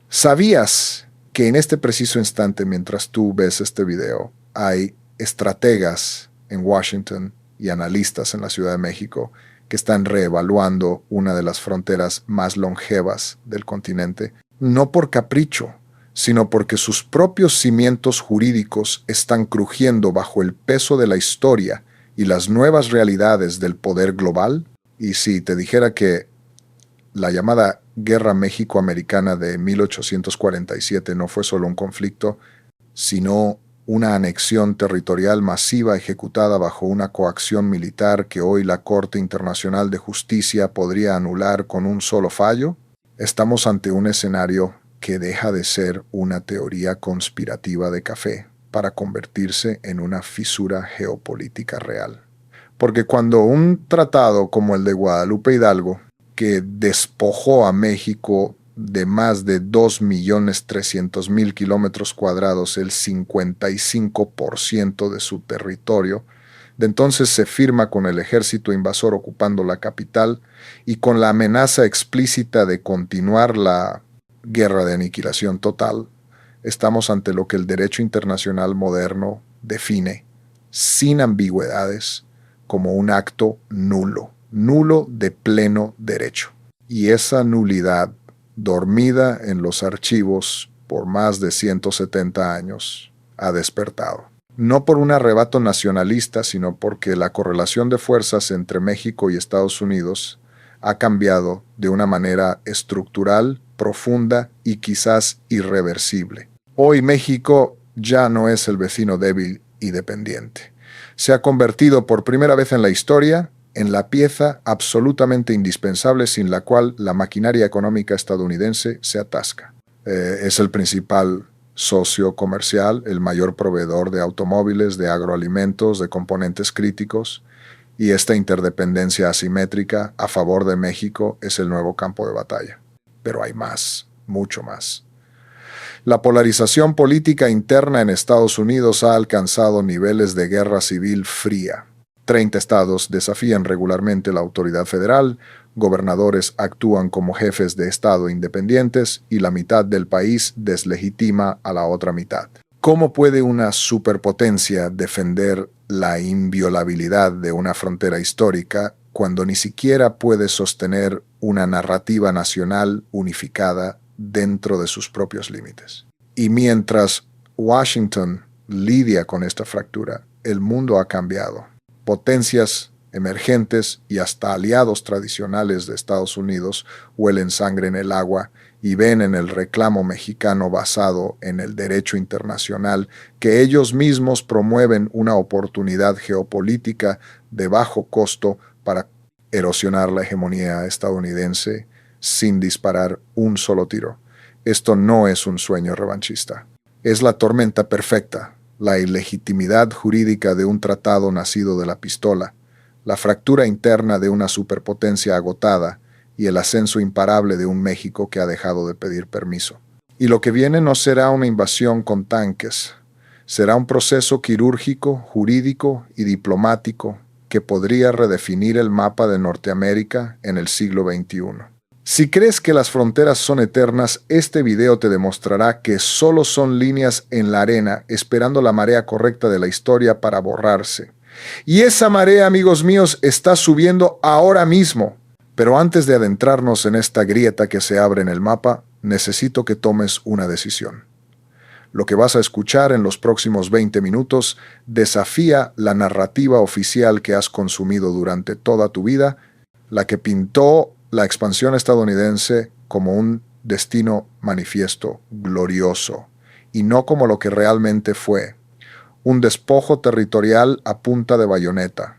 ¿Sabías que en este preciso instante, mientras tú ves este video, hay estrategas en Washington y analistas en la Ciudad de México que están reevaluando una de las fronteras más longevas del continente? No por capricho, sino porque sus propios cimientos jurídicos están crujiendo bajo el peso de la historia y las nuevas realidades del poder global. Y si te dijera que la llamada Guerra México-Americana de 1847 no fue solo un conflicto, sino una anexión territorial masiva ejecutada bajo una coacción militar que hoy la Corte Internacional de Justicia podría anular con un solo fallo, estamos ante un escenario que deja de ser una teoría conspirativa de café para convertirse en una fisura geopolítica real. Porque cuando un tratado como el de Guadalupe Hidalgo, que despojó a México de más de 2.300.000 kilómetros cuadrados, el 55% de su territorio, de entonces se firma con el ejército invasor ocupando la capital y con la amenaza explícita de continuar la guerra de aniquilación total, estamos ante lo que el derecho internacional moderno define, sin ambigüedades, como un acto nulo de pleno derecho. Y esa nulidad, dormida en los archivos por más de 170 años, ha despertado. No por un arrebato nacionalista, sino porque la correlación de fuerzas entre México y Estados Unidos ha cambiado de una manera estructural, profunda y quizás irreversible. Hoy México ya no es el vecino débil y dependiente. Se ha convertido por primera vez en la historia en la pieza absolutamente indispensable sin la cual la maquinaria económica estadounidense se atasca. Es el principal socio comercial, el mayor proveedor de automóviles, de agroalimentos, de componentes críticos, y esta interdependencia asimétrica a favor de México es el nuevo campo de batalla. Pero hay más, mucho más. La polarización política interna en Estados Unidos ha alcanzado niveles de guerra civil fría. 30 estados desafían regularmente la autoridad federal, gobernadores actúan como jefes de estado independientes y la mitad del país deslegitima a la otra mitad. ¿Cómo puede una superpotencia defender la inviolabilidad de una frontera histórica cuando ni siquiera puede sostener una narrativa nacional unificada dentro de sus propios límites? Y mientras Washington lidia con esta fractura, el mundo ha cambiado. Potencias emergentes y hasta aliados tradicionales de Estados Unidos huelen sangre en el agua y ven en el reclamo mexicano basado en el derecho internacional que ellos mismos promueven una oportunidad geopolítica de bajo costo para erosionar la hegemonía estadounidense sin disparar un solo tiro. Esto no es un sueño revanchista. Es la tormenta perfecta, la ilegitimidad jurídica de un tratado nacido de la pistola, la fractura interna de una superpotencia agotada y el ascenso imparable de un México que ha dejado de pedir permiso. Y lo que viene no será una invasión con tanques, será un proceso quirúrgico, jurídico y diplomático que podría redefinir el mapa de Norteamérica en el siglo XXI. Si crees que las fronteras son eternas, este video te demostrará que solo son líneas en la arena esperando la marea correcta de la historia para borrarse. Y esa marea, amigos míos, está subiendo ahora mismo. Pero antes de adentrarnos en esta grieta que se abre en el mapa, necesito que tomes una decisión. Lo que vas a escuchar en los próximos 20 minutos desafía la narrativa oficial que has consumido durante toda tu vida, la que pintó la expansión estadounidense como un destino manifiesto, glorioso, y no como lo que realmente fue, un despojo territorial a punta de bayoneta.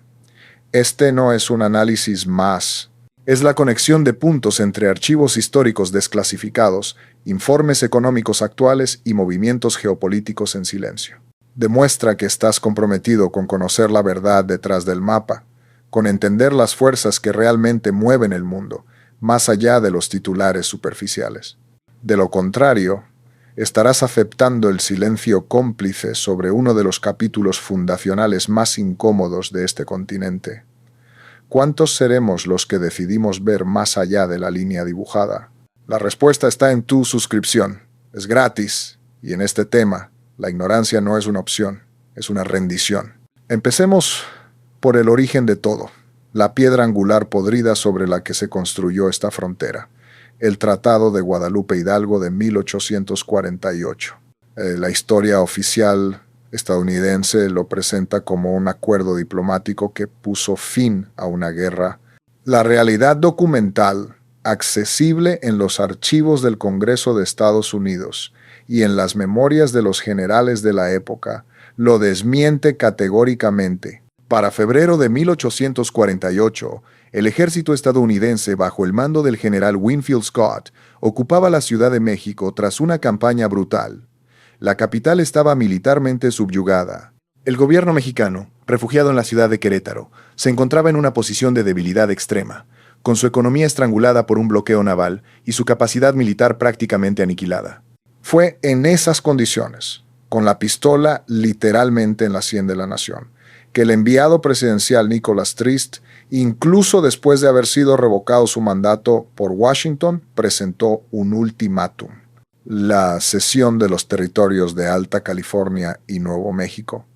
Este no es un análisis más, es la conexión de puntos entre archivos históricos desclasificados, informes económicos actuales y movimientos geopolíticos en silencio. Demuestra que estás comprometido con conocer la verdad detrás del mapa, con entender las fuerzas que realmente mueven el mundo, más allá de los titulares superficiales. De lo contrario, estarás aceptando el silencio cómplice sobre uno de los capítulos fundacionales más incómodos de este continente. ¿Cuántos seremos los que decidimos ver más allá de la línea dibujada? La respuesta está en tu suscripción. Es gratis. Y en este tema, la ignorancia no es una opción, es una rendición. Empecemos por el origen de todo, la piedra angular podrida sobre la que se construyó esta frontera, el Tratado de Guadalupe Hidalgo de 1848. La historia oficial estadounidense lo presenta como un acuerdo diplomático que puso fin a una guerra. La realidad documental, accesible en los archivos del Congreso de Estados Unidos y en las memorias de los generales de la época, lo desmiente categóricamente. Para febrero de 1848, el ejército estadounidense, bajo el mando del general Winfield Scott, ocupaba la Ciudad de México tras una campaña brutal. La capital estaba militarmente subyugada. El gobierno mexicano, refugiado en la ciudad de Querétaro, se encontraba en una posición de debilidad extrema, con su economía estrangulada por un bloqueo naval y su capacidad militar prácticamente aniquilada. Fue en esas condiciones, con la pistola literalmente en la sien de la nación, que el enviado presidencial Nicholas Trist, incluso después de haber sido revocado su mandato por Washington, presentó un ultimátum: la cesión de los territorios de Alta California y Nuevo México,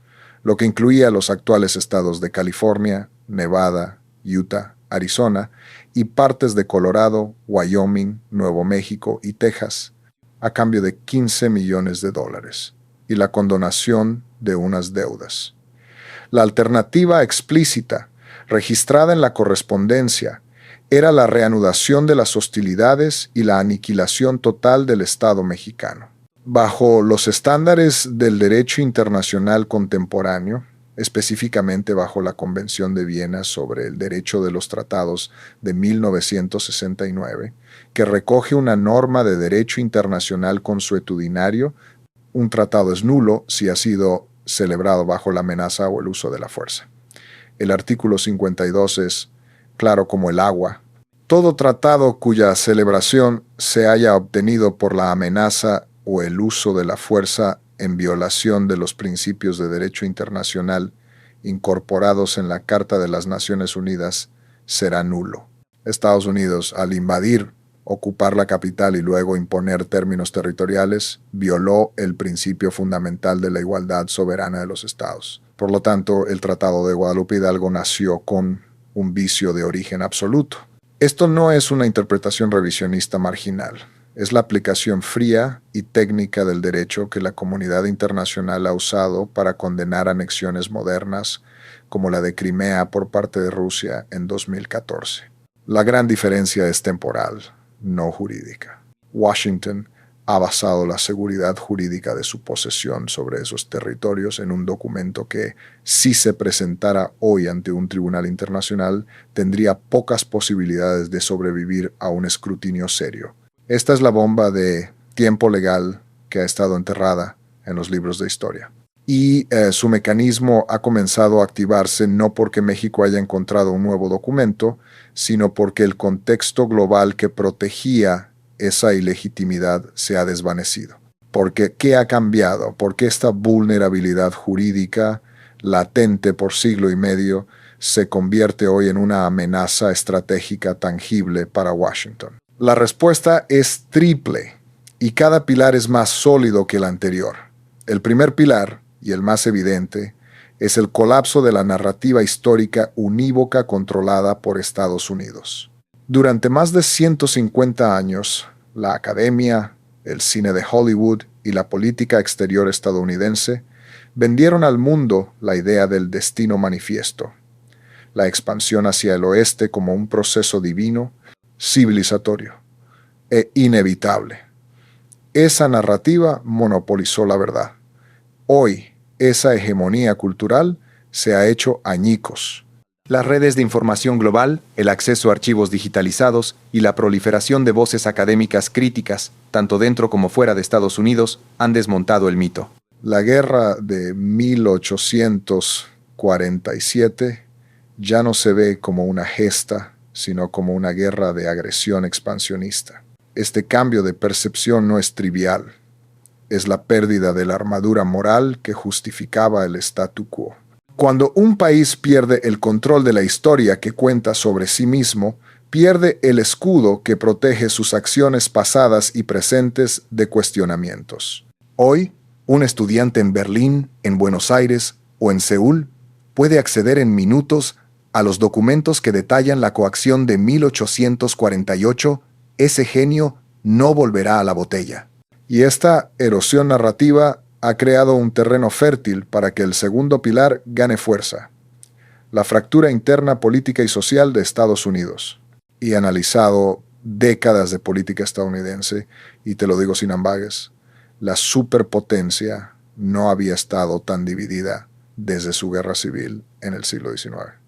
lo que incluía los actuales estados de California, Nevada, Utah, Arizona y partes de Colorado, Wyoming, Nuevo México y Texas, a cambio de $15 millones y la condonación de unas deudas. La alternativa explícita, registrada en la correspondencia, era la reanudación de las hostilidades y la aniquilación total del Estado mexicano. Bajo los estándares del derecho internacional contemporáneo, específicamente bajo la Convención de Viena sobre el Derecho de los Tratados de 1969, que recoge una norma de derecho internacional consuetudinario, un tratado es nulo si ha sido celebrado bajo la amenaza o el uso de la fuerza. El artículo 52 es claro como el agua. Todo tratado cuya celebración se haya obtenido por la amenaza o el uso de la fuerza en violación de los principios de derecho internacional incorporados en la Carta de las Naciones Unidas será nulo. Estados Unidos, al invadir, ocupar la capital y luego imponer términos territoriales, violó el principio fundamental de la igualdad soberana de los estados. Por lo tanto, el Tratado de Guadalupe Hidalgo nació con un vicio de origen absoluto. Esto no es una interpretación revisionista marginal. Es la aplicación fría y técnica del derecho que la comunidad internacional ha usado para condenar anexiones modernas como la de Crimea por parte de Rusia en 2014. La gran diferencia es temporal, no jurídica. Washington ha basado la seguridad jurídica de su posesión sobre esos territorios en un documento que, si se presentara hoy ante un tribunal internacional, tendría pocas posibilidades de sobrevivir a un escrutinio serio. Esta es la bomba de tiempo legal que ha estado enterrada en los libros de historia. Y su mecanismo ha comenzado a activarse no porque México haya encontrado un nuevo documento, sino porque el contexto global que protegía esa ilegitimidad se ha desvanecido. Porque ¿qué ha cambiado? Porque esta vulnerabilidad jurídica, latente por siglo y medio, se convierte hoy en una amenaza estratégica tangible para Washington. La respuesta es triple, y cada pilar es más sólido que el anterior. El primer pilar, y el más evidente, es el colapso de la narrativa histórica unívoca controlada por Estados Unidos. Durante más de 150 años, la academia, el cine de Hollywood y la política exterior estadounidense vendieron al mundo la idea del destino manifiesto, la expansión hacia el oeste como un proceso divino, civilizatorio e inevitable. Esa narrativa monopolizó la verdad. Hoy, esa hegemonía cultural se ha hecho añicos. Las redes de información global, el acceso a archivos digitalizados y la proliferación de voces académicas críticas, tanto dentro como fuera de Estados Unidos, han desmontado el mito. La guerra de 1847 ya no se ve como una gesta, sino como una guerra de agresión expansionista. Este cambio de percepción no es trivial. Es la pérdida de la armadura moral que justificaba el statu quo. Cuando un país pierde el control de la historia que cuenta sobre sí mismo, pierde el escudo que protege sus acciones pasadas y presentes de cuestionamientos. Hoy, un estudiante en Berlín, en Buenos Aires o en Seúl puede acceder en minutos a los documentos que detallan la coacción de 1848. Ese genio no volverá a la botella. Y esta erosión narrativa ha creado un terreno fértil para que el segundo pilar gane fuerza: la fractura interna política y social de Estados Unidos. Y analizado décadas de política estadounidense, y te lo digo sin ambages, la superpotencia no había estado tan dividida desde su guerra civil en el siglo XIX.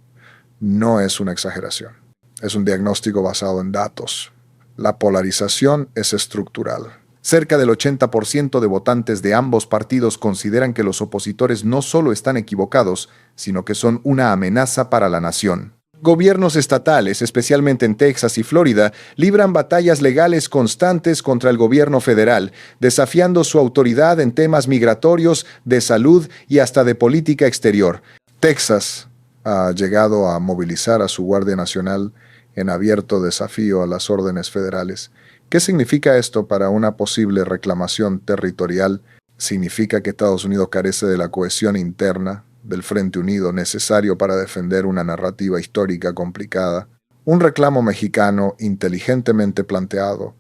No es una exageración, es un diagnóstico basado en datos. La polarización es estructural. Cerca del 80% de votantes de ambos partidos consideran que los opositores no solo están equivocados, sino que son una amenaza para la nación. Gobiernos estatales, especialmente en Texas y Florida, libran batallas legales constantes contra el gobierno federal, desafiando su autoridad en temas migratorios, de salud y hasta de política exterior. Texas ha llegado a movilizar a su Guardia Nacional en abierto desafío a las órdenes federales. ¿Qué significa esto para una posible reclamación territorial? Significa que Estados Unidos carece de la cohesión interna del Frente Unido necesario para defender una narrativa histórica complicada. Un reclamo mexicano inteligentemente planteado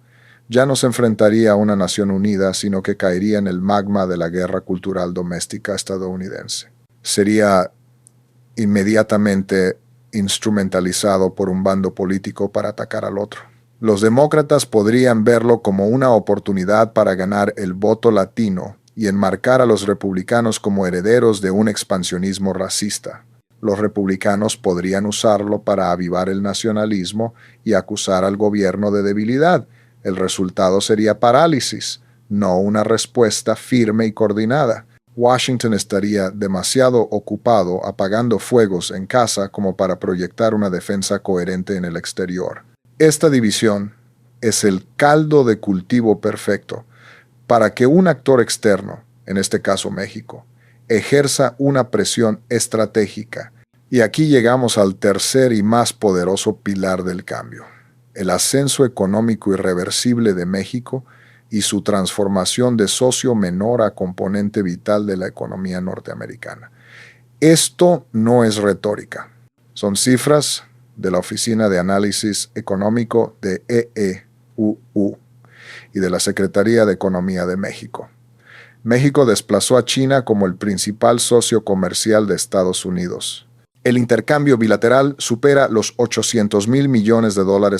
ya no se enfrentaría a una nación unida, sino que caería en el magma de la guerra cultural doméstica estadounidense. Sería inmediatamente instrumentalizado por un bando político para atacar al otro. Los demócratas podrían verlo como una oportunidad para ganar el voto latino y enmarcar a los republicanos como herederos de un expansionismo racista. Los republicanos podrían usarlo para avivar el nacionalismo y acusar al gobierno de debilidad. El resultado sería parálisis, no una respuesta firme y coordinada. Washington estaría demasiado ocupado apagando fuegos en casa como para proyectar una defensa coherente en el exterior. Esta división es el caldo de cultivo perfecto para que un actor externo, en este caso México, ejerza una presión estratégica. Y aquí llegamos al tercer y más poderoso pilar del cambio: el ascenso económico irreversible de México y su transformación de socio menor a componente vital de la economía norteamericana. Esto no es retórica, son cifras de la Oficina de Análisis Económico de EEUU y de la Secretaría de Economía de México. México desplazó a China como el principal socio comercial de Estados Unidos. El intercambio bilateral supera los $800,000 millones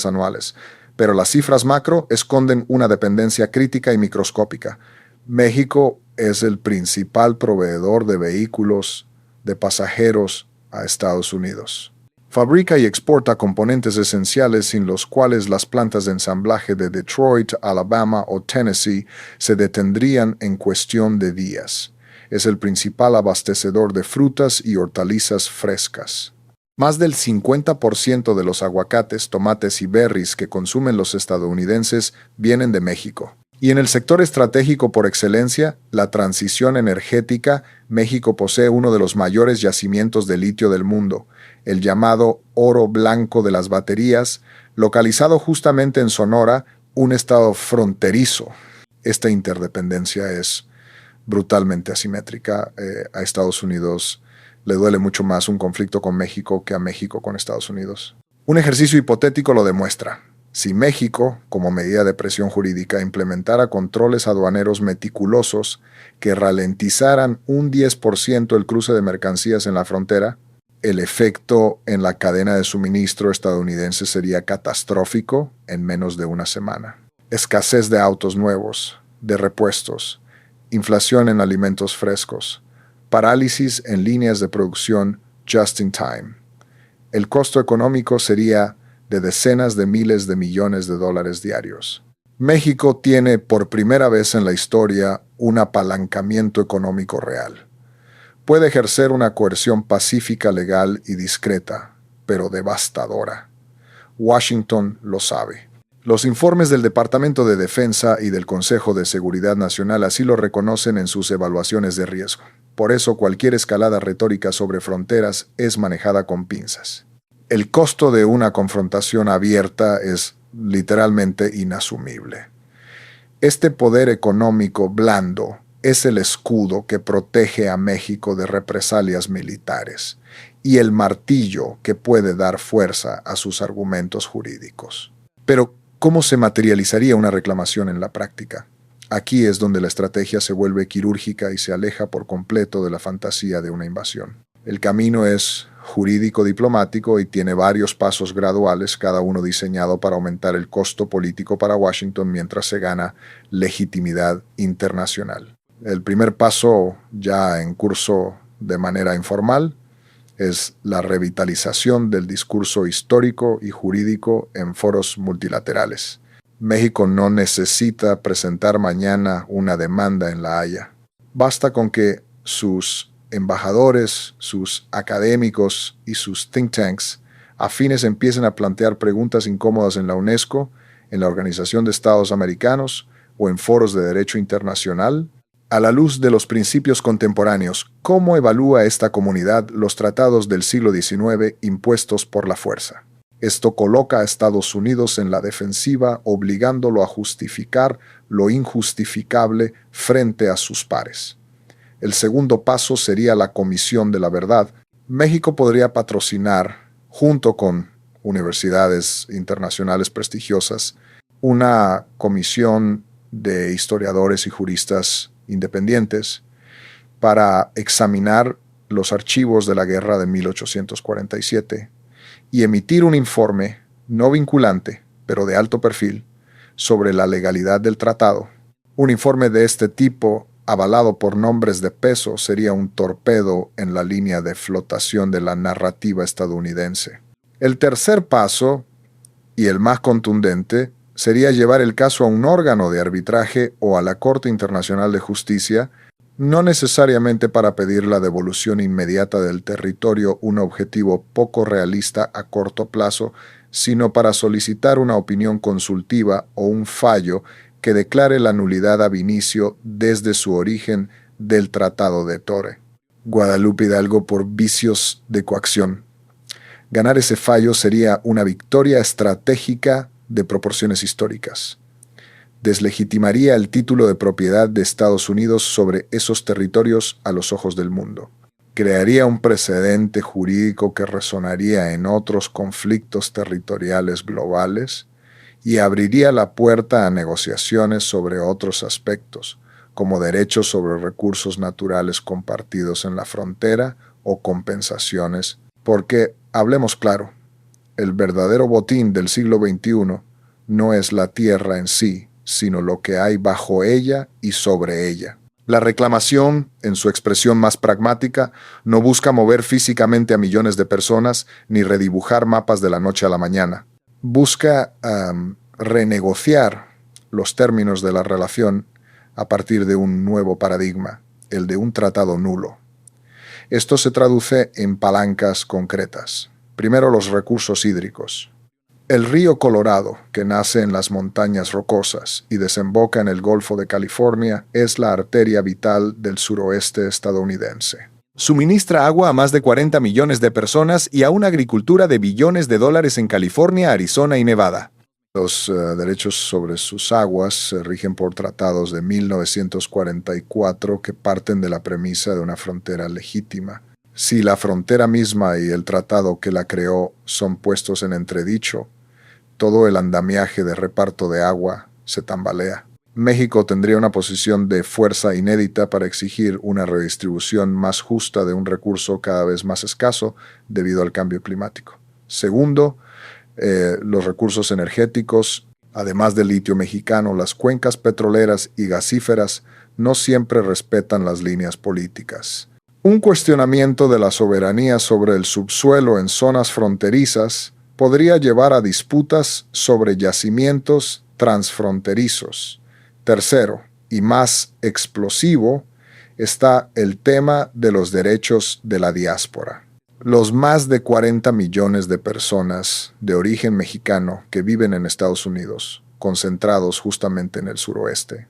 anuales, pero las cifras macro esconden una dependencia crítica y microscópica. México es el principal proveedor de vehículos de pasajeros a Estados Unidos. Fabrica y exporta componentes esenciales sin los cuales las plantas de ensamblaje de Detroit, Alabama o Tennessee se detendrían en cuestión de días. Es el principal abastecedor de frutas y hortalizas frescas. Más del 50% de los aguacates, tomates y berries que consumen los estadounidenses vienen de México. Y en el sector estratégico por excelencia, la transición energética, México posee uno de los mayores yacimientos de litio del mundo, el llamado oro blanco de las baterías, localizado justamente en Sonora, un estado fronterizo. Esta interdependencia es brutalmente asimétrica. A Estados Unidos le duele mucho más un conflicto con México que a México con Estados Unidos. Un ejercicio hipotético lo demuestra. Si México, como medida de presión jurídica, implementara controles aduaneros meticulosos que ralentizaran un 10% el cruce de mercancías en la frontera, el efecto en la cadena de suministro estadounidense sería catastrófico en menos de una semana. Escasez de autos nuevos, de repuestos, inflación en alimentos frescos, parálisis en líneas de producción just in time. El costo económico sería de decenas de miles de millones de dólares diarios. México tiene por primera vez en la historia un apalancamiento económico real. Puede ejercer una coerción pacífica, legal y discreta, pero devastadora. Washington lo sabe. Los informes del Departamento de Defensa y del Consejo de Seguridad Nacional así lo reconocen en sus evaluaciones de riesgo. Por eso cualquier escalada retórica sobre fronteras es manejada con pinzas. El costo de una confrontación abierta es literalmente inasumible. Este poder económico blando es el escudo que protege a México de represalias militares y el martillo que puede dar fuerza a sus argumentos jurídicos. Pero, ¿cómo se materializaría una reclamación en la práctica? Aquí es donde la estrategia se vuelve quirúrgica y se aleja por completo de la fantasía de una invasión. El camino es jurídico-diplomático y tiene varios pasos graduales, cada uno diseñado para aumentar el costo político para Washington mientras se gana legitimidad internacional. El primer paso, ya en curso de manera informal, es la revitalización del discurso histórico y jurídico en foros multilaterales. México no necesita presentar mañana una demanda en La Haya. Basta con que sus embajadores, sus académicos y sus think tanks afines empiecen a plantear preguntas incómodas en la UNESCO, en la Organización de Estados Americanos o en foros de derecho internacional. A la luz de los principios contemporáneos, ¿cómo evalúa esta comunidad los tratados del siglo XIX impuestos por la fuerza? Esto coloca a Estados Unidos en la defensiva, obligándolo a justificar lo injustificable frente a sus pares. El segundo paso sería la Comisión de la Verdad. México podría patrocinar, junto con universidades internacionales prestigiosas, una comisión de historiadores y juristas independientes para examinar los archivos de la guerra de 1847 y emitir un informe no vinculante, pero de alto perfil, sobre la legalidad del tratado. Un informe de este tipo, avalado por nombres de peso, sería un torpedo en la línea de flotación de la narrativa estadounidense. El tercer paso, y el más contundente, sería llevar el caso a un órgano de arbitraje o a la Corte Internacional de Justicia, no necesariamente para pedir la devolución inmediata del territorio, un objetivo poco realista a corto plazo, sino para solicitar una opinión consultiva o un fallo que declare la nulidad ab inicio desde su origen del Tratado de Tore. Guadalupe Hidalgo por vicios de coacción. Ganar ese fallo sería una victoria estratégica de proporciones históricas. Deslegitimaría el título de propiedad de Estados Unidos sobre esos territorios a los ojos del mundo. Crearía un precedente jurídico que resonaría en otros conflictos territoriales globales y abriría la puerta a negociaciones sobre otros aspectos, como derechos sobre recursos naturales compartidos en la frontera o compensaciones, porque, hablemos claro, el verdadero botín del siglo XXI no es la tierra en sí, sino lo que hay bajo ella y sobre ella. La reclamación, en su expresión más pragmática, no busca mover físicamente a millones de personas ni redibujar mapas de la noche a la mañana. Busca renegociar los términos de la relación a partir de un nuevo paradigma, el de un tratado nulo. Esto se traduce en palancas concretas. Primero, los recursos hídricos. El río Colorado, que nace en las montañas rocosas y desemboca en el Golfo de California, es la arteria vital del suroeste estadounidense. Suministra agua a más de 40 millones de personas y a una agricultura de billones de dólares en California, Arizona y Nevada. Los derechos sobre sus aguas se rigen por tratados de 1944 que parten de la premisa de una frontera legítima. Si la frontera misma y el tratado que la creó son puestos en entredicho, todo el andamiaje de reparto de agua se tambalea. México tendría una posición de fuerza inédita para exigir una redistribución más justa de un recurso cada vez más escaso debido al cambio climático. Segundo, los recursos energéticos, además del litio mexicano, las cuencas petroleras y gasíferas no siempre respetan las líneas políticas. Un cuestionamiento de la soberanía sobre el subsuelo en zonas fronterizas podría llevar a disputas sobre yacimientos transfronterizos. Tercero, y más explosivo, está el tema de los derechos de la diáspora. Los más de 40 millones de personas de origen mexicano que viven en Estados Unidos, concentrados justamente en el suroeste,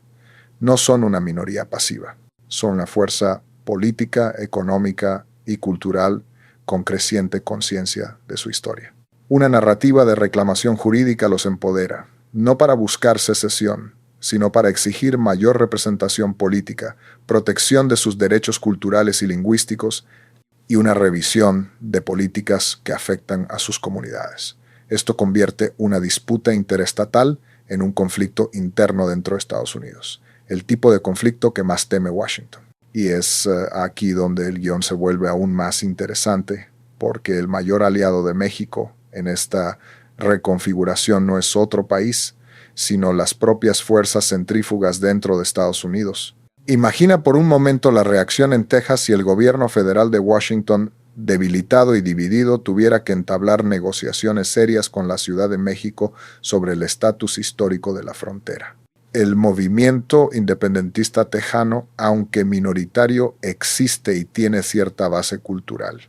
no son una minoría pasiva. Son una fuerza política, económica y cultural con creciente conciencia de su historia. Una narrativa de reclamación jurídica los empodera, no para buscar secesión, sino para exigir mayor representación política, protección de sus derechos culturales y lingüísticos y una revisión de políticas que afectan a sus comunidades. Esto convierte una disputa interestatal en un conflicto interno dentro de Estados Unidos, el tipo de conflicto que más teme Washington. Y es aquí donde el guión se vuelve aún más interesante, porque el mayor aliado de México en esta reconfiguración no es otro país, sino las propias fuerzas centrífugas dentro de Estados Unidos. Imagina por un momento la reacción en Texas si el gobierno federal de Washington, debilitado y dividido, tuviera que entablar negociaciones serias con la Ciudad de México sobre el estatus histórico de la frontera. El movimiento independentista tejano, aunque minoritario, existe y tiene cierta base cultural.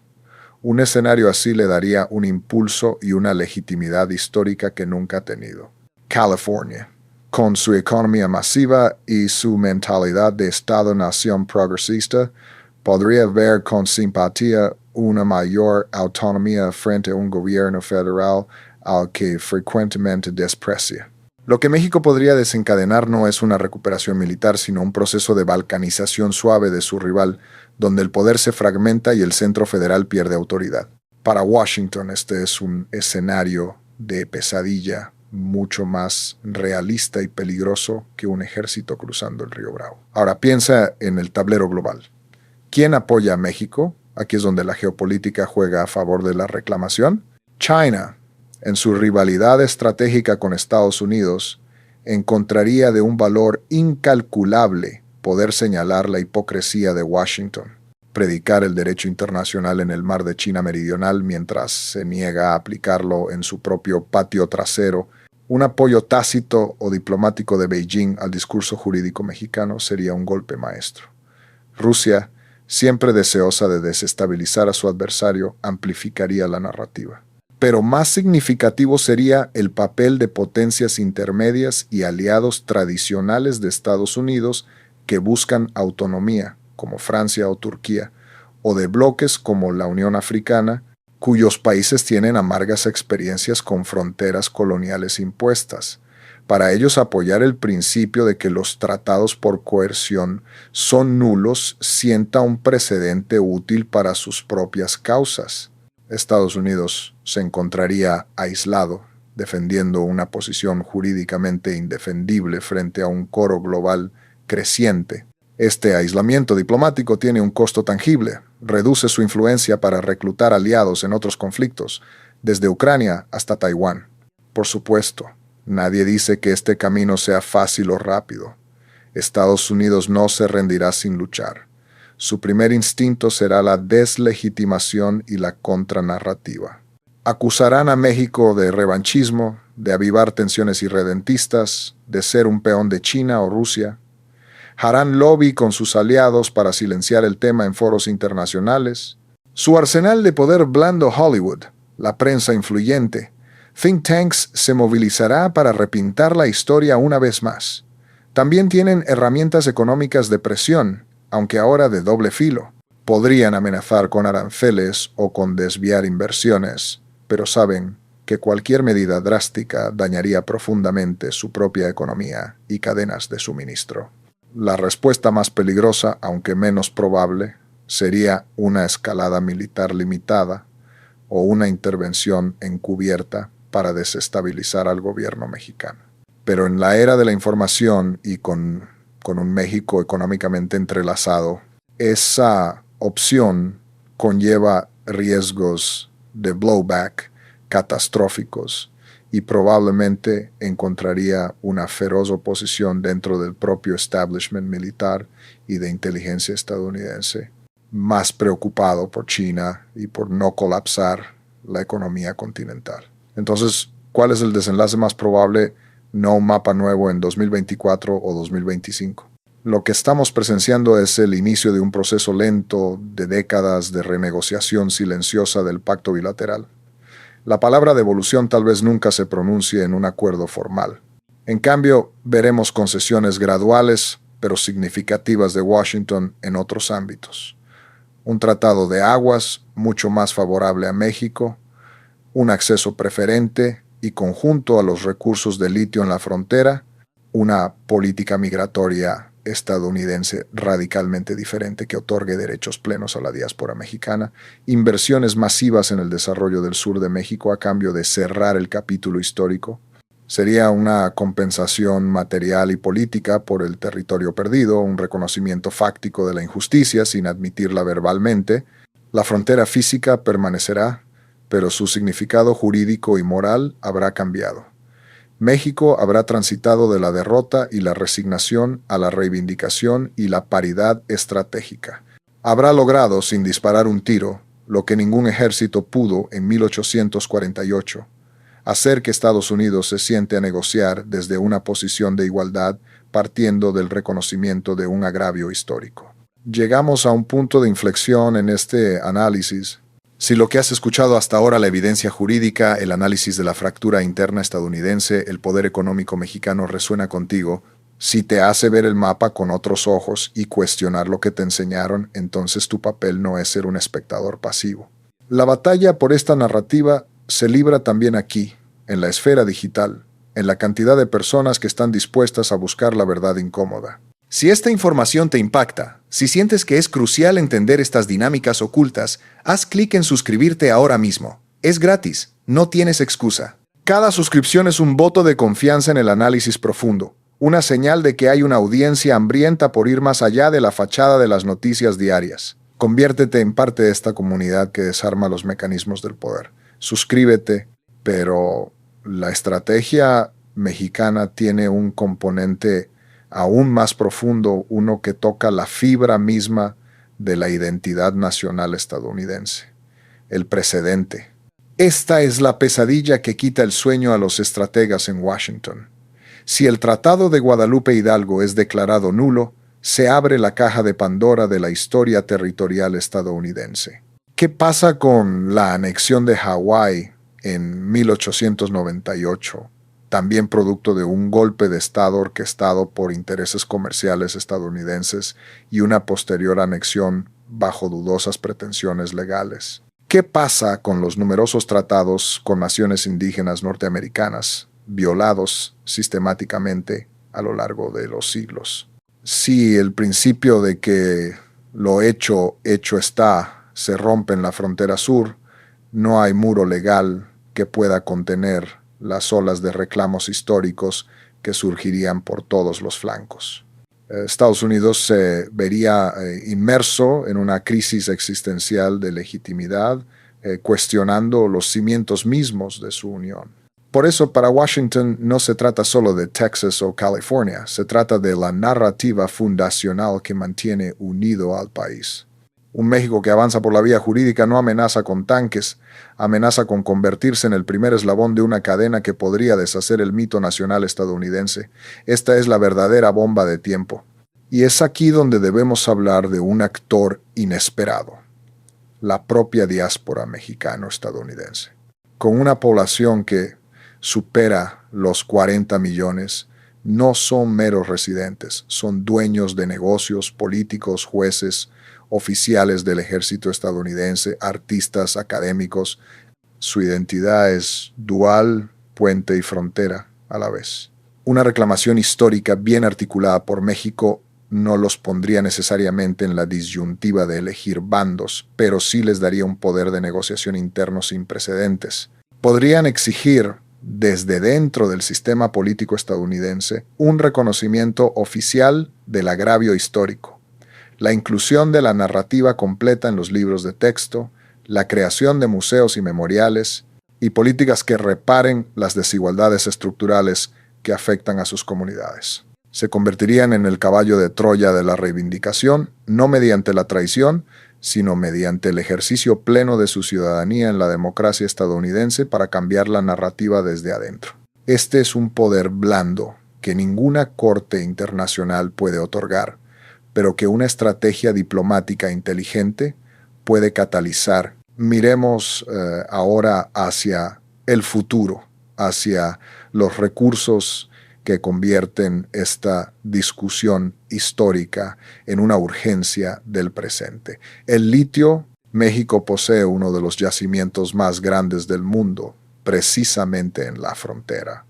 Un escenario así le daría un impulso y una legitimidad histórica que nunca ha tenido. California, con su economía masiva y su mentalidad de Estado-nación progresista, podría ver con simpatía una mayor autonomía frente a un gobierno federal al que frecuentemente desprecia. Lo que México podría desencadenar no es una recuperación militar, sino un proceso de balcanización suave de su rival, donde el poder se fragmenta y el centro federal pierde autoridad. Para Washington este es un escenario de pesadilla mucho más realista y peligroso que un ejército cruzando el río Bravo. Ahora piensa en el tablero global. ¿Quién apoya a México? Aquí es donde la geopolítica juega a favor de la reclamación. China, en su rivalidad estratégica con Estados Unidos, encontraría de un valor incalculable poder señalar la hipocresía de Washington, predicar el derecho internacional en el mar de China Meridional mientras se niega a aplicarlo en su propio patio trasero. Un apoyo tácito o diplomático de Beijing al discurso jurídico mexicano sería un golpe maestro. Rusia, siempre deseosa de desestabilizar a su adversario, amplificaría la narrativa. Pero más significativo sería el papel de potencias intermedias y aliados tradicionales de Estados Unidos que buscan autonomía, como Francia o Turquía, o de bloques como la Unión Africana, cuyos países tienen amargas experiencias con fronteras coloniales impuestas. Para ellos apoyar el principio de que los tratados por coerción son nulos sienta un precedente útil para sus propias causas. Estados Unidos se encontraría aislado, defendiendo una posición jurídicamente indefendible frente a un coro global creciente. Este aislamiento diplomático tiene un costo tangible, reduce su influencia para reclutar aliados en otros conflictos, desde Ucrania hasta Taiwán. Por supuesto, nadie dice que este camino sea fácil o rápido. Estados Unidos no se rendirá sin luchar. Su primer instinto será la deslegitimación y la contranarrativa. Acusarán a México de revanchismo, de avivar tensiones irredentistas, de ser un peón de China o Rusia. Harán lobby con sus aliados para silenciar el tema en foros internacionales. Su arsenal de poder blando Hollywood, la prensa influyente, think tanks se movilizará para repintar la historia una vez más. También tienen herramientas económicas de presión, aunque ahora de doble filo. Podrían amenazar con aranceles o con desviar inversiones, pero saben que cualquier medida drástica dañaría profundamente su propia economía y cadenas de suministro. La respuesta más peligrosa, aunque menos probable, sería una escalada militar limitada o una intervención encubierta para desestabilizar al gobierno mexicano. Pero en la era de la información y con un México económicamente entrelazado, esa opción conlleva riesgos de blowback catastróficos y probablemente encontraría una feroz oposición dentro del propio establishment militar y de inteligencia estadounidense, más preocupado por China y por no colapsar la economía continental. Entonces, ¿cuál es el desenlace más probable? No un mapa nuevo en 2024 o 2025. Lo que estamos presenciando es el inicio de un proceso lento de décadas de renegociación silenciosa del pacto bilateral. La palabra devolución tal vez nunca se pronuncie en un acuerdo formal. En cambio, veremos concesiones graduales pero significativas de Washington en otros ámbitos. un tratado de aguas mucho más favorable a México, un acceso preferente y conjunto a los recursos de litio en la frontera, una política migratoria estadounidense radicalmente diferente que otorgue derechos plenos a la diáspora mexicana, inversiones masivas en el desarrollo del sur de México a cambio de cerrar el capítulo histórico. Sería una compensación material y política por el territorio perdido, un reconocimiento fáctico de la injusticia sin admitirla verbalmente. La frontera física permanecerá, pero su significado jurídico y moral habrá cambiado. México habrá transitado de la derrota y la resignación a la reivindicación y la paridad estratégica. Habrá logrado, sin disparar un tiro, lo que ningún ejército pudo en 1848, hacer que Estados Unidos se siente a negociar desde una posición de igualdad partiendo del reconocimiento de un agravio histórico. Llegamos a un punto de inflexión en este análisis. Si lo que has escuchado hasta ahora, la evidencia jurídica, el análisis de la fractura interna estadounidense, el poder económico mexicano resuena contigo, si te hace ver el mapa con otros ojos y cuestionar lo que te enseñaron, entonces tu papel no es ser un espectador pasivo. La batalla por esta narrativa se libra también aquí, en la esfera digital, en la cantidad de personas que están dispuestas a buscar la verdad incómoda. Si esta información te impacta, si sientes que es crucial entender estas dinámicas ocultas, haz clic en suscribirte ahora mismo. Es gratis, no tienes excusa. Cada suscripción es un voto de confianza en el análisis profundo, una señal de que hay una audiencia hambrienta por ir más allá de la fachada de las noticias diarias. Conviértete en parte de esta comunidad que desarma los mecanismos del poder. Suscríbete, pero la estrategia mexicana tiene un componente aún más profundo, uno que toca la fibra misma de la identidad nacional estadounidense, el precedente. Esta es la pesadilla que quita el sueño a los estrategas en Washington. Si el Tratado de Guadalupe Hidalgo es declarado nulo, se abre la caja de Pandora de la historia territorial estadounidense. ¿Qué pasa con la anexión de Hawái en 1898? También producto de un golpe de Estado orquestado por intereses comerciales estadounidenses y una posterior anexión bajo dudosas pretensiones legales. ¿Qué pasa con los numerosos tratados con naciones indígenas norteamericanas, violados sistemáticamente a lo largo de los siglos? Si el principio de que lo hecho está se rompe en la frontera sur, no hay muro legal que pueda contener las olas de reclamos históricos que surgirían por todos los flancos. Estados Unidos se vería inmerso en una crisis existencial de legitimidad, cuestionando los cimientos mismos de su unión. Por eso, para Washington no se trata solo de Texas o California, se trata de la narrativa fundacional que mantiene unido al país. Un México que avanza por la vía jurídica no amenaza con tanques, amenaza con convertirse en el primer eslabón de una cadena que podría deshacer el mito nacional estadounidense. Esta es la verdadera bomba de tiempo. Y es aquí donde debemos hablar de un actor inesperado: la propia diáspora mexicano-estadounidense. Con una población que supera los 40 millones, no son meros residentes, son dueños de negocios, políticos, jueces, oficiales del ejército estadounidense, artistas, académicos. Su identidad es dual, puente y frontera a la vez. Una reclamación histórica bien articulada por México no los pondría necesariamente en la disyuntiva de elegir bandos, pero sí les daría un poder de negociación interno sin precedentes. Podrían exigir, desde dentro del sistema político estadounidense, un reconocimiento oficial del agravio histórico, la inclusión de la narrativa completa en los libros de texto, la creación de museos y memoriales, y políticas que reparen las desigualdades estructurales que afectan a sus comunidades. Se convertirían en el caballo de Troya de la reivindicación, no mediante la traición, sino mediante el ejercicio pleno de su ciudadanía en la democracia estadounidense para cambiar la narrativa desde adentro. Este es un poder blando que ninguna corte internacional puede otorgar, pero que una estrategia diplomática inteligente puede catalizar. Miremos ahora hacia el futuro, hacia los recursos que convierten esta discusión histórica en una urgencia del presente. El litio, México posee uno de los yacimientos más grandes del mundo, precisamente en la frontera.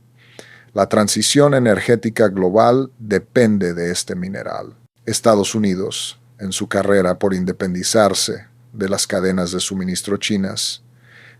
La transición energética global depende de este mineral. Estados Unidos, en su carrera por independizarse de las cadenas de suministro chinas,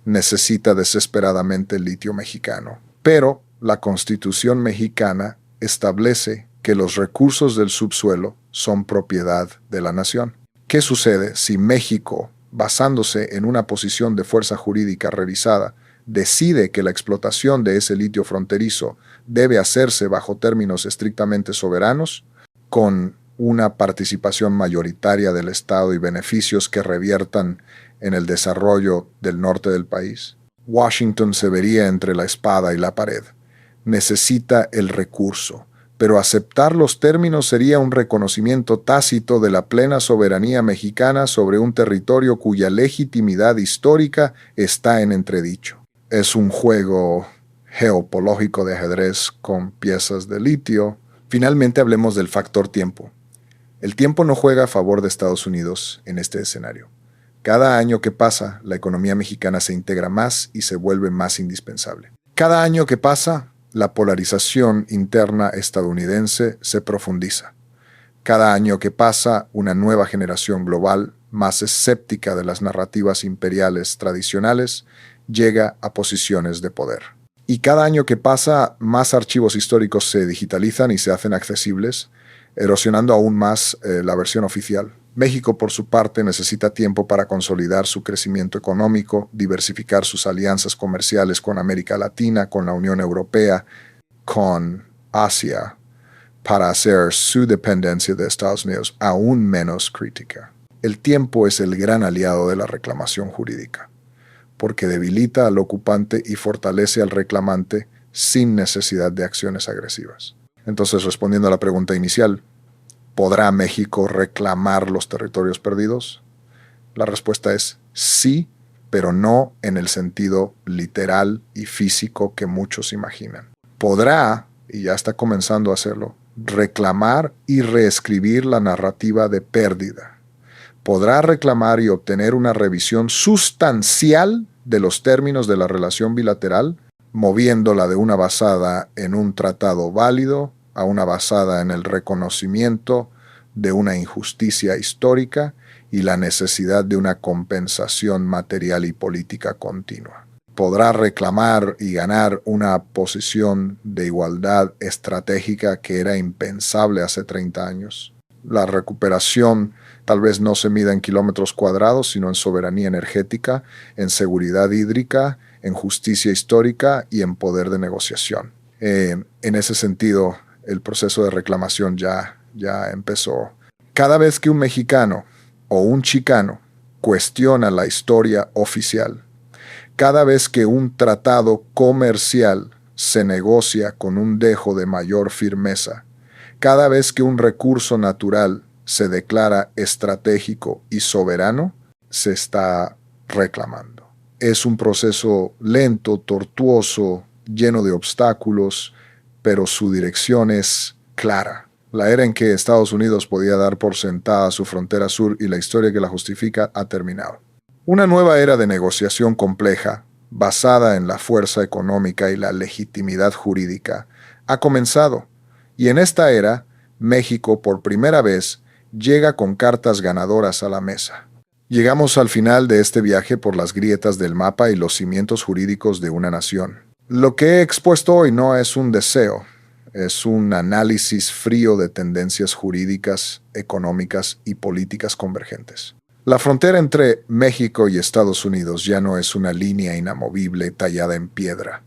necesita desesperadamente el litio mexicano. Pero la Constitución mexicana establece que los recursos del subsuelo son propiedad de la nación. ¿Qué sucede si México, basándose en una posición de fuerza jurídica revisada, decide que la explotación de ese litio fronterizo debe hacerse bajo términos estrictamente soberanos, con una participación mayoritaria del Estado y beneficios que reviertan en el desarrollo del norte del país? Washington se vería entre la espada y la pared. Necesita el recurso, pero aceptar los términos sería un reconocimiento tácito de la plena soberanía mexicana sobre un territorio cuya legitimidad histórica está en entredicho. Es un juego geopolítico de ajedrez con piezas de litio. Finalmente hablemos del factor tiempo. El tiempo no juega a favor de Estados Unidos en este escenario. Cada año que pasa, la economía mexicana se integra más y se vuelve más indispensable. Cada año que pasa, la polarización interna estadounidense se profundiza. Cada año que pasa, una nueva generación global, más escéptica de las narrativas imperiales tradicionales, llega a posiciones de poder. Y cada año que pasa, más archivos históricos se digitalizan y se hacen accesibles, erosionando aún más la versión oficial. México, por su parte, necesita tiempo para consolidar su crecimiento económico, diversificar sus alianzas comerciales con América Latina, con la Unión Europea, con Asia, para hacer su dependencia de Estados Unidos aún menos crítica. El tiempo es el gran aliado de la reclamación jurídica, porque debilita al ocupante y fortalece al reclamante sin necesidad de acciones agresivas. Entonces, respondiendo a la pregunta inicial, ¿podrá México reclamar los territorios perdidos? La respuesta es sí, pero no en el sentido literal y físico que muchos imaginan. Podrá, y ya está comenzando a hacerlo, reclamar y reescribir la narrativa de pérdida. Podrá reclamar y obtener una revisión sustancial de los términos de la relación bilateral, moviéndola de una basada en un tratado válido a una basada en el reconocimiento de una injusticia histórica y la necesidad de una compensación material y política continua. Podrá reclamar y ganar una posición de igualdad estratégica que era impensable hace 30 años. La recuperación tal vez no se mida en kilómetros cuadrados, sino en soberanía energética, en seguridad hídrica, en justicia histórica y en poder de negociación. En ese sentido, el proceso de reclamación ya empezó. Cada vez que un mexicano o un chicano cuestiona la historia oficial, cada vez que un tratado comercial se negocia con un dejo de mayor firmeza, cada vez que un recurso natural se declara estratégico y soberano, se está reclamando. Es un proceso lento, tortuoso, lleno de obstáculos, pero su dirección es clara. La era en que Estados Unidos podía dar por sentada su frontera sur y la historia que la justifica ha terminado. Una nueva era de negociación compleja, basada en la fuerza económica y la legitimidad jurídica, ha comenzado, y en esta era, México por primera vez llega con cartas ganadoras a la mesa. Llegamos al final de este viaje por las grietas del mapa y los cimientos jurídicos de una nación. Lo que he expuesto hoy no es un deseo, es un análisis frío de tendencias jurídicas, económicas y políticas convergentes. La frontera entre México y Estados Unidos ya no es una línea inamovible tallada en piedra.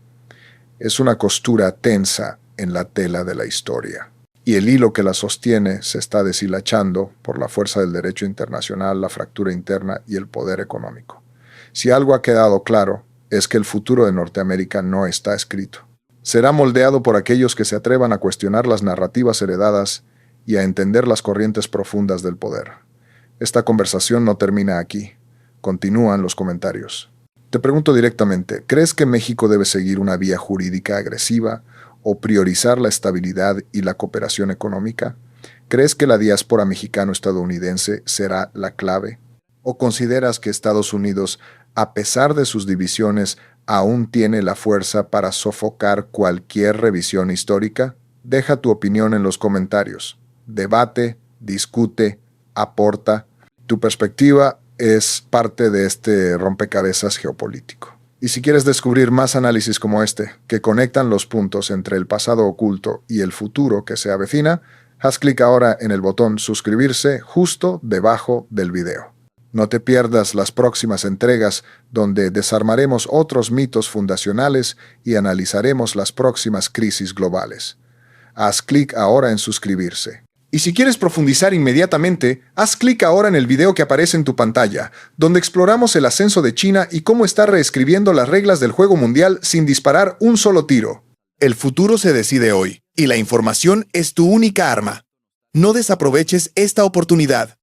Es una costura tensa en la tela de la historia. Y el hilo que la sostiene se está deshilachando por la fuerza del derecho internacional, la fractura interna y el poder económico. Si algo ha quedado claro, es que el futuro de Norteamérica no está escrito. Será moldeado por aquellos que se atrevan a cuestionar las narrativas heredadas y a entender las corrientes profundas del poder. Esta conversación no termina aquí. Continúan los comentarios. Te pregunto directamente, ¿crees que México debe seguir una vía jurídica agresiva o priorizar la estabilidad y la cooperación económica? ¿Crees que la diáspora mexicano-estadounidense será la clave? ¿O consideras que Estados Unidos, a pesar de sus divisiones, aún tiene la fuerza para sofocar cualquier revisión histórica? Deja tu opinión en los comentarios. Debate, discute, aporta. Tu perspectiva es parte de este rompecabezas geopolítico. Y si quieres descubrir más análisis como este, que conectan los puntos entre el pasado oculto y el futuro que se avecina, haz clic ahora en el botón suscribirse justo debajo del video. No te pierdas las próximas entregas donde desarmaremos otros mitos fundacionales y analizaremos las próximas crisis globales. Haz clic ahora en suscribirse. Y si quieres profundizar inmediatamente, haz clic ahora en el video que aparece en tu pantalla, donde exploramos el ascenso de China y cómo está reescribiendo las reglas del juego mundial sin disparar un solo tiro. El futuro se decide hoy, y la información es tu única arma. No desaproveches esta oportunidad.